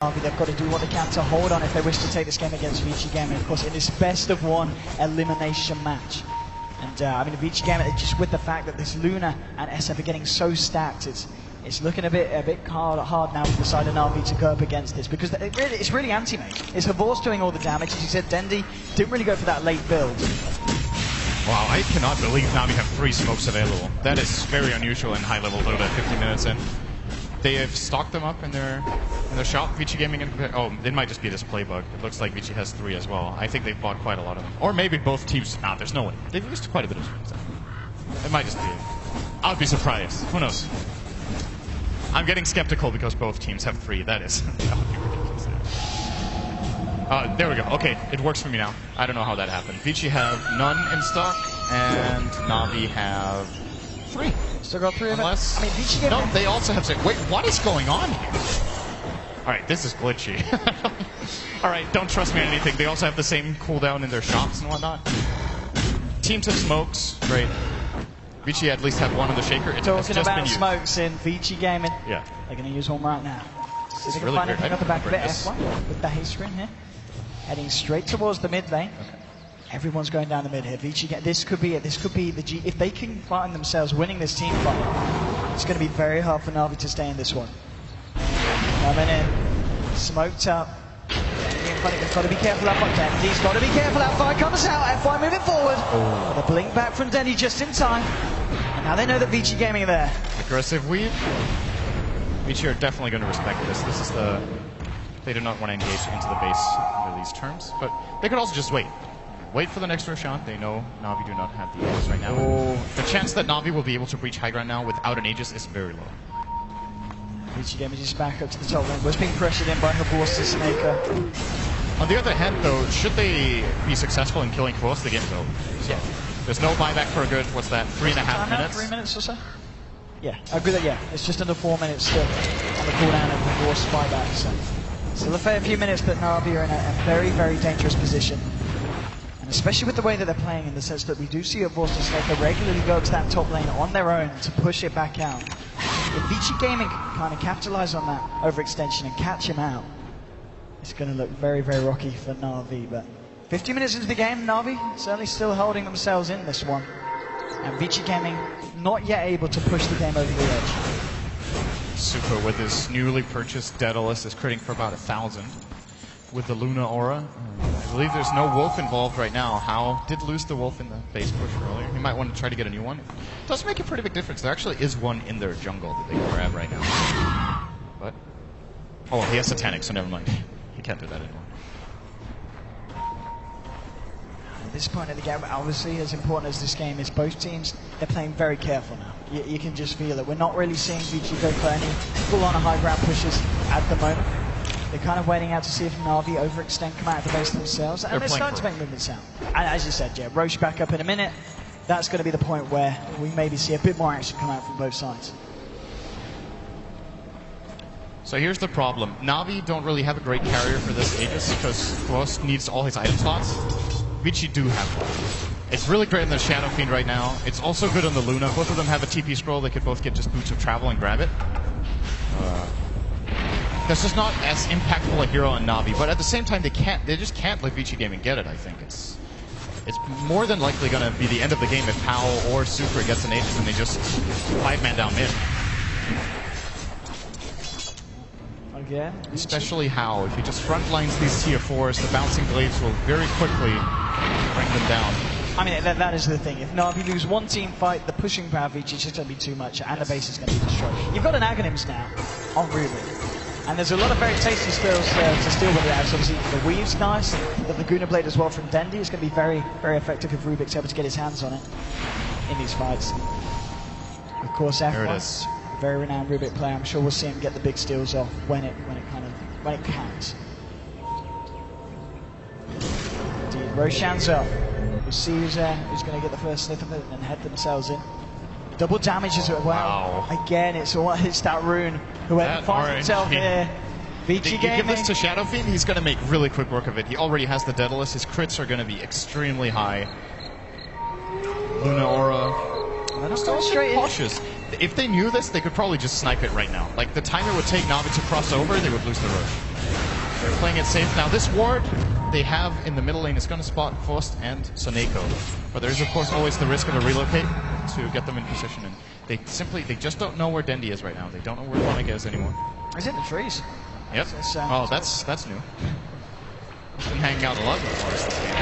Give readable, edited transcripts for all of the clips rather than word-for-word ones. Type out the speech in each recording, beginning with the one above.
They've got to do what they can to hold on if they wish to take this game against Vici Gaming. Of course, in this best-of-1 elimination match. And I mean, Vici Gaming, just with the fact that this Luna and SF are getting so stacked, it's looking a bit hard now for the side of Na'Vi to go up against this, because it's really anti-mate. It's Havor's doing all the damage. As you said, Dendi didn't really go for that late build. Wow, I cannot believe Na'Vi have 3 smokes available. That is very unusual in high-level Dota 50 minutes in. They have stocked them up in their shop. Vici Gaming, oh, it might just be this play bug. It looks like Vici has 3 as well. I think they've bought quite a lot of them. Or maybe both teams. Nah, there's no way. They've used quite a bit of stuff. It might just be. I would be surprised. Who knows? I'm getting skeptical because both teams have 3. That would be ridiculous. There we go. Okay, it works for me now. I don't know how that happened. Vici have none in stock, and Na'Vi have 3. Still got 3 of them. I mean, Vici No, they also have 6. Wait, what is going on here? Alright, this is glitchy. Alright, don't trust me on anything. They also have the same cooldown in their shops and whatnot. Teams have smokes. Great. Vici at least have 1 on the shaker. It's Talking just about been used. smokes in Vici Gaming. Yeah. They're going to use one right now. This is really weird. I Up the back of it, this. F1 with the haste screen here. Heading straight towards the mid lane. Okay. Everyone's going down the mid here. Vici, this could be it. This could be the G. If they can find themselves winning this team fight, it's going to be very hard for Na'Vi to stay in this one. Coming in, smoked up. They've got to be careful up on Dendi. He's got to be careful. F5 comes out. F5 moving forward. Oh. With a blink back from Dendi just in time. And now they know that Vici Gaming are there. Aggressive weave. Vici are definitely going to respect this. This is the. They do not want to engage into the base under these terms, but they could also just wait. Wait for the next first shot. They know Na'Vi do not have the Aegis right now. Oh. The chance that Na'Vi will be able to breach high ground now without an Aegis is very low. Vici Gaming is back up to the top lane. Was being pressured in by Havor's Snaker. On the other hand, though, should they be successful in killing Kvos, the game's over. So, there's no buyback for a good, what's that, 3.5 minutes? 3 minutes or so? Yeah, I agree that, yeah. It's just under 4 minutes still on the cooldown of Havor's buyback. So. Still a fair few minutes, but Na'Vi are in a very, very dangerous position. And especially with the way that they're playing, in the sense that we do see Havor's Snaker regularly go to that top lane on their own to push it back out. If Vici Gaming can kind of capitalize on that overextension and catch him out, it's going to look very, very rocky for Na'Vi. But 50 minutes into the game, Na'Vi certainly still holding themselves in this one. And Vici Gaming not yet able to push the game over the edge. Super with his newly purchased Daedalus is critting for about 1,000. With the Luna Aura, I believe there's no Wolf involved right now. How did lose the Wolf in the base push earlier. He might want to try to get a new one. It does make a pretty big difference. There actually is one in their jungle that they can grab right now. But, oh well, he has Satanic, so never mind. He can't do that anymore. At this point of the game, obviously, as important as this game is, both teams, they're playing very careful now. You can just feel it. We're not really seeing Vici go for any full-on high ground pushes at the moment. They're kind of waiting out to see if Na'Vi overextend, come out of the base themselves, and they're starting to make movements out. And as you said, yeah, Roche back up in a minute. That's going to be the point where we maybe see a bit more action come out from both sides. So here's the problem. Na'Vi don't really have a great carrier for this Aegis because Kvos needs all his item slots. Vici do have one. It's really great in the Shadow Fiend right now. It's also good on the Luna. Both of them have a TP scroll. They could both get just Boots of Travel and grab it. That's just not as impactful a hero on Na'Vi, but at the same time, they just can't let Vici Gaming get it, I think. It's more than likely going to be the end of the game if Powell or Super gets an Aegis and they just 5-man down mid. Again? Especially How. If he just frontlines these tier 4s, the bouncing blades will very quickly bring them down. I mean, that is the thing. If Na'Vi lose one team fight, the pushing power of Vici is just going to be too much, and the base is going to be destroyed. You've got an Aghanims now on Rubik. And there's a lot of very tasty spells to steal with it. Obviously, the Weave's nice. The Laguna Blade as well from Dendi is going to be very, very effective if Rubik's able to get his hands on it in these fights. Of course, F1's a very renowned Rubik player. I'm sure we'll see him get the big steals off when it counts. Indeed, Roshan's up. We'll see who's going to get the first sniff of it and head themselves in. Double damage as well. Wow. Again, it's that rune. Whoever finds himself here. Vici Gaming. You give this to Shadow Fiend, he's going to make really quick work of it. He already has the Daedalus. His crits are going to be extremely high. Luna Aura. They're not going straight cautious. if they knew this, they could probably just snipe it right now. Like, the time it would take Na'Vi to cross over, they would lose the rush. They're playing it safe. Now, this ward they have in the middle lane is going to spot Faust and Soneko. But there is, of course, always the risk of a relocate to get them in position. And they just don't know where Dendi is right now. They don't know where Monica is anymore. He's in the trees. Yep. Oh, that's new. He's been hanging out a lot with Forest this game.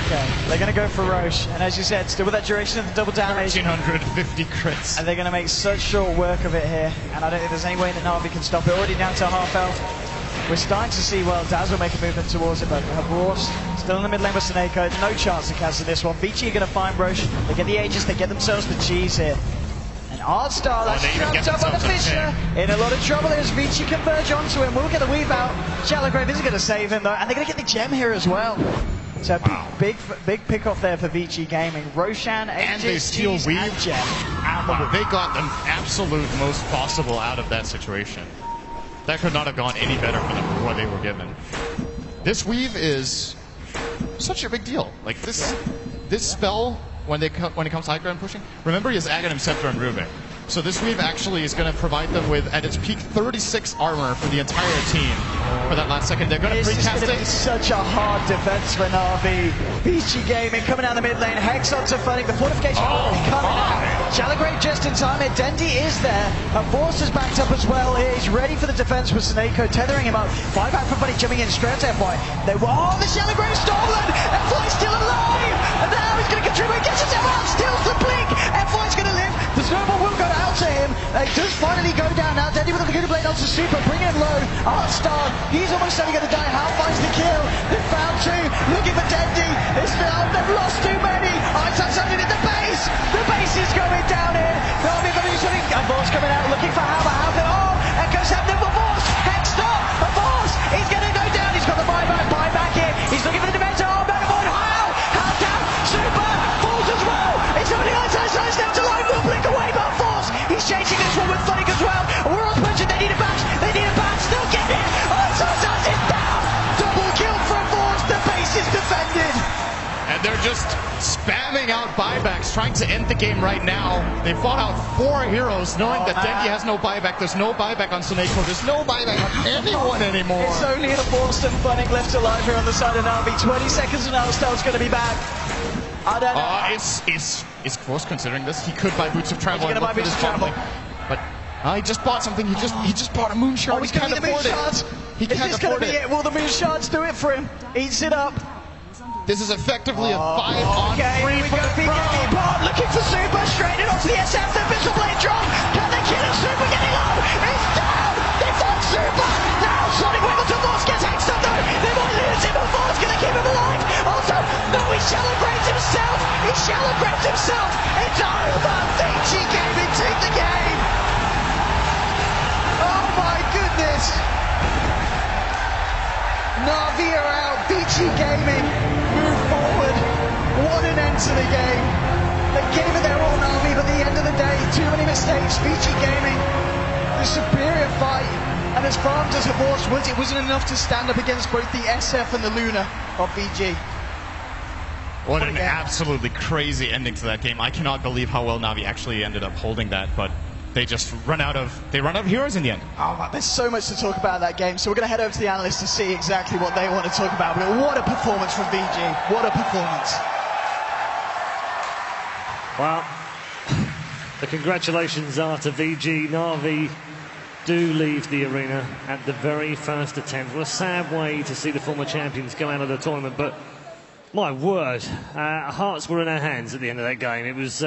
Okay, they're going to go for Roche, and as you said, still with that duration of the double damage. 1350 crits. And they're going to make such short work of it here, and I don't think there's any way that Na'Vi can stop it. Already down to half health. We're starting to see, well, Daz will make a movement towards it, but Horst still in the mid lane with Soneko. No chance to cancel this one. Vici are going to find Roche. They get the Aegis, they get themselves the cheese here. And Artstar, that's jumped up by the Fisher. In a lot of trouble as Vici converge onto him. We'll get the weave out. Shallowgrave isn't going to save him, though, and they're going to get the gem here as well. So big pick off there for Vici Gaming. Roshan, and they steal Cheese, weave. and gem. They got the absolute most possible out of that situation. That could not have gone any better for them for what they were given. This weave is such a big deal. Like this spell when it comes to high ground pushing. Remember, he has Aghanim, Scepter, and Rubik. So this weave actually is going to provide them with, at its peak, 36 armor for the entire team for that last second. They're going to precast it. It's such a hard defense for Na'Vi. Vici Gaming coming down the mid lane. Hex onto Funning. The fortification coming out. Shallowgrave just in time. Dendi is there. And Force is backed up as well. He's ready for the defense with Soneko tethering him up. Buyback for Funny jumping in straight to FY. The Shallowgrave stolen. FY's still alive. And now he's going to contribute. Gets his out. Steals the blink. FY's going to live. The snowball will go out to him. It does finally go down now. Dendi with a good blade onto Super. Bring him low. Artstar. He's almost certainly going to die. How finds the kill? They found two. Looking for Dendi. They've lost too many. Artstar's something in the base. The base is going down here. Na'Vi going to do something. And Force coming out looking for Hammer. Oh, Echo's happening for Force. Hexed up. Force. He's going to go down. He's got the buyback here. He's looking for the defense. Oh, Megavoid. How down. Super. Falls as well. It's only outside size down to line. Will blink away, but Force. He's chasing this one with Funny as well. We're on punching. They need a bash. They need a bash. They'll get it. Artstar is down. Double kill from Force. The base is defended. And they're just spamming out buybacks, trying to end the game right now. They fought out 4 heroes, knowing that Dendi has no buyback. There's no buyback on Soneko. There's no buyback on anyone anymore. It's only the Force and Funning left alive here on the side of Na'Vi. 20 seconds and Artstar's going to be back. I don't know. Is Force considering this? He could buy Boots of Travel and look for this bottom. But he just bought something. He just bought a Moon Shard. He can't afford it. He can't afford it. Will the Moon Shards do it for him? Eats it up. This is effectively a 5-on-3 for the Pro. Looking for Super, straight in onto the SF. The Missile Blade drop. Can they kill him? Super getting low. It's down. They fought Super. Now Sonic Wimbledon Force gets hexed up though. They might lose him, but Force going to keep him alive. Also, no, he Shallowgraves himself. It's over. Vici Gaming take the game. Oh my goodness. Na'Vi are out. Vici Gaming move forward. What an end to the game. They gave it their all, Na'Vi, but at the end of the day, too many mistakes. Vici Gaming, the superior fight. And as farmed as Horst was, it wasn't enough to stand up against both the SF and the Luna of VG. What an absolutely crazy ending to that game. I cannot believe how well Na'Vi actually ended up holding that, but they just run out of heroes in the end. Oh man, there's so much to talk about that game, so we're going to head over to the analysts to see exactly what they want to talk about. But what a performance from VG. What a performance. Well, the congratulations are to VG. Na'Vi do leave the arena at the very first attempt. What a sad way to see the former champions go out of the tournament, but my word, hearts were in our hands at the end of that game. It was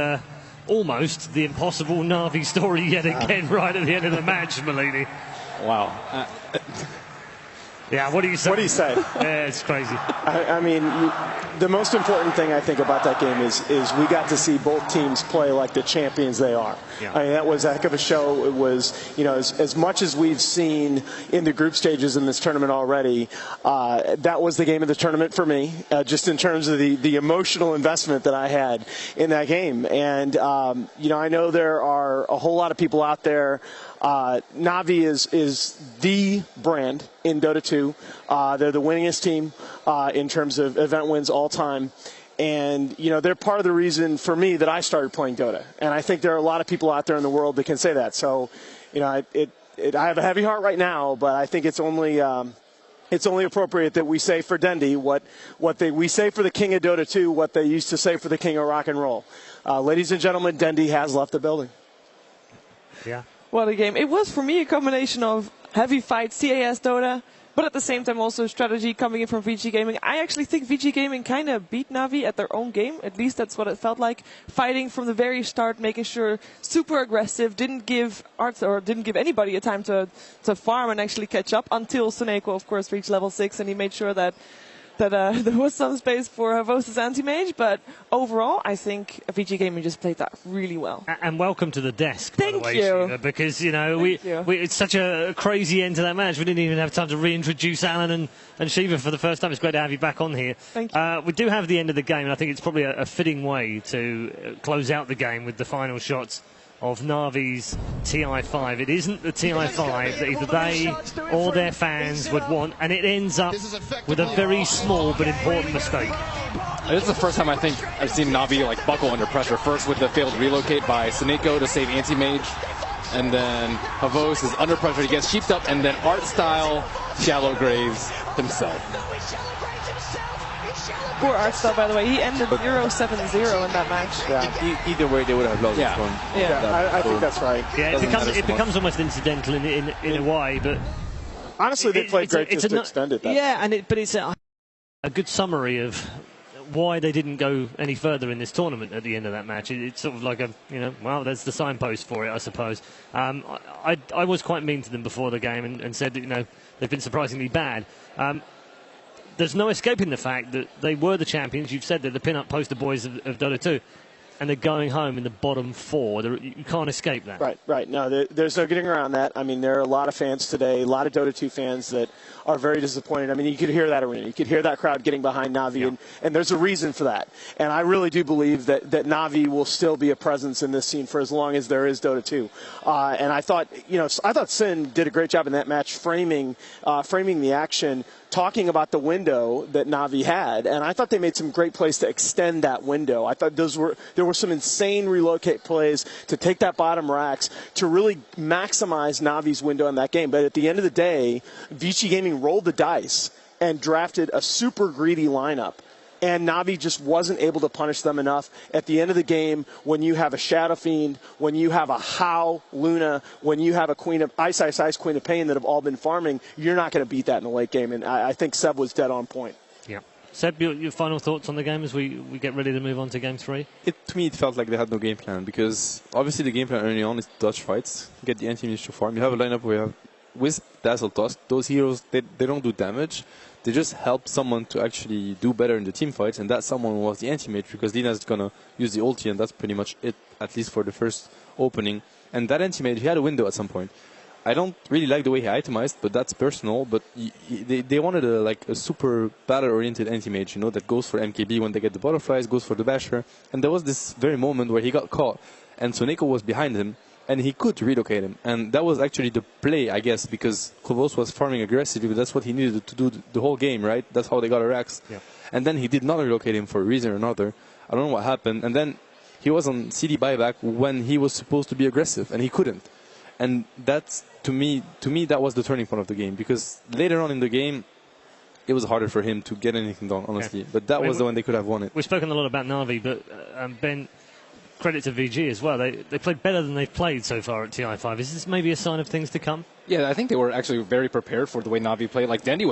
almost the impossible Na'Vi story yet again right at the end of the match, Malini. Wow. Yeah, what do you say? What do you say? Yeah, it's crazy. I mean, the most important thing I think about that game is we got to see both teams play like the champions they are. Yeah. I mean, that was a heck of a show. It was, you know, as much as we've seen in the group stages in this tournament already, that was the game of the tournament for me, just in terms of the emotional investment that I had in that game. And, you know, I know there are a whole lot of people out there. Na'Vi is the brand in Dota 2. They're the winningest team in terms of event wins all time. And, you know, they're part of the reason for me that I started playing Dota. And I think there are a lot of people out there in the world that can say that. So, you know, I have a heavy heart right now, but I think it's only appropriate that we say for Dendy what we say for the king of Dota 2, what they used to say for the king of rock and roll. Ladies and gentlemen, Dendy has left the building. Yeah. What a game. It was, for me, a combination of heavy fight, CAS Dota, but at the same time also strategy coming in from VG Gaming. I actually think VG Gaming kind of beat Navi at their own game. At least that's what it felt like. Fighting from the very start, making sure super aggressive, didn't give anybody a time to farm and actually catch up until Suneko, of course, reached level 6, and he made sure that there was some space for Havos's anti-mage, but overall, I think VG Gaming just played that really well. And welcome to the desk, by the way, you. Shiva, because, you know, it's such a crazy end to that match. We didn't even have time to reintroduce Alan and Shiva for the first time. It's great to have you back on here. Thank you. We do have the end of the game, and I think it's probably a fitting way to close out the game with the final shots of Navi's TI5. It isn't the TI5 that either they or their fans would want, and it ends up with a very small but important mistake. This is the first time I think I've seen Navi like buckle under pressure. First with the failed relocate by Suneko to save anti-mage, and then Havos is under pressure, he gets sheeped up, and then art style Shallow Graves himself. Poor Artstyle, by the way. He ended 0-7-0 in that match. Yeah. Either way, they would have lost this one. Yeah. I think that's right. Yeah, it becomes almost incidental in a way, but honestly, they played great just to extend it. Yeah, but it's a good summary of why they didn't go any further in this tournament at the end of that match. It's sort of like well, there's the signpost for it, I suppose. I was quite mean to them before the game and said that, they've been surprisingly bad. There's no escaping the fact that they were the champions. You've said they're the pin-up poster boys of Dota 2. And they're going home in the bottom 4. You can't escape that. Right. No, there's no getting around that. I mean, there are a lot of fans today, a lot of Dota 2 fans that are very disappointed. I mean, you could hear that arena. You could hear that crowd getting behind Navi, and there's a reason for that. And I really do believe that Navi will still be a presence in this scene for as long as there is Dota 2. And I thought Sin did a great job in that match framing the action, talking about the window that Navi had, and I thought they made some great plays to extend that window. I thought there were some insane relocate plays to take that bottom racks to really maximize Navi's window in that game. But at the end of the day, VG Gaming rolled the dice and drafted a super greedy lineup. And Navi just wasn't able to punish them enough. At the end of the game, when you have a Shadow Fiend, when you have a How Luna, when you have a Queen of Ice, Queen of Pain that have all been farming, you're not going to beat that in the late game. And I think Seb was dead on point. Yeah. Seb, your final thoughts on the game as we get ready to move on to Game 3? To me, it felt like they had no game plan, because obviously the game plan early on is dodge fights, get the anti-mage to farm. You have a lineup where you have with Dazzle Tusk, those heroes, they don't do damage. They just help someone to actually do better in the team fights, and that someone was the anti-mage, because Lina's going to use the ulti, and that's pretty much it, at least for the first opening. And that anti-mage, he had a window at some point. I don't really like the way he itemized, but that's personal. But they wanted a super battle-oriented anti-mage, that goes for MKB when they get the butterflies, goes for the basher. And there was this very moment where he got caught, and Suneko was behind him, and he could relocate him. And that was actually the play, I guess, because Kovos was farming aggressively, but that's what he needed to do the whole game, right? That's how they got a Rax. Yeah. And then he did not relocate him for a reason or another. I don't know what happened. And then he was on CD buyback when he was supposed to be aggressive, and he couldn't. And that's, to me, that was the turning point of the game, because later on in the game, it was harder for him to get anything done, honestly. Yeah. But that was the one they could have won it. We've spoken a lot about Navi, but Ben, credit to VG as well. They played better than they've played so far at TI5. Is this maybe a sign of things to come? Yeah, I think they were actually very prepared for the way Navi played. Like Dendy was